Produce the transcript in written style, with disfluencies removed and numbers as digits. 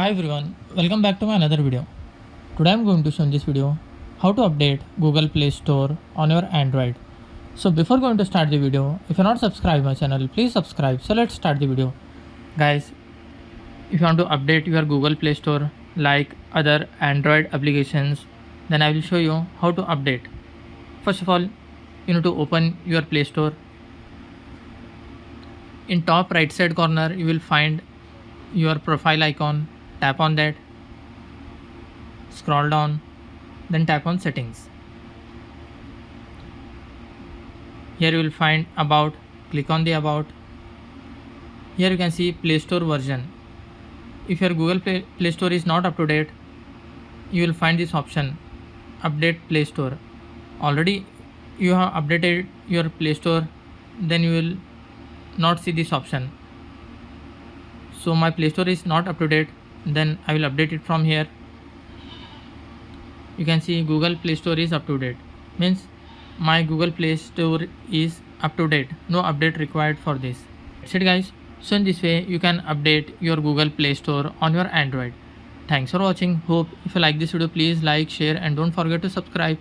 Hi everyone, welcome back to my another video. Today I'm going to show in this video how to update Google Play Store on your Android. So before going to start the video, if you're not subscribed my channel, please subscribe. So let's start the video. Guys, if you want to update your Google Play Store like other Android applications, then I will show you how to update. First of all, you need to open your Play Store. In top right side corner, you will find your profile icon. Tap on that, scroll down, then tap on settings. Here you will find about, click on the about. Here you can see Play Store version. If your Google Play Store is not up to date, you will find this option, update Play Store. Already you have updated your Play Store, then you will not see this option. So my Play Store is not up to date, then I will update it from here. You can see Google Play Store is up to date, means my Google Play Store is up to date, no update required for this. That's it guys. So in this way you can update your Google Play Store on your Android. Thanks for watching. Hope if you like this video, please like, share and don't forget to subscribe.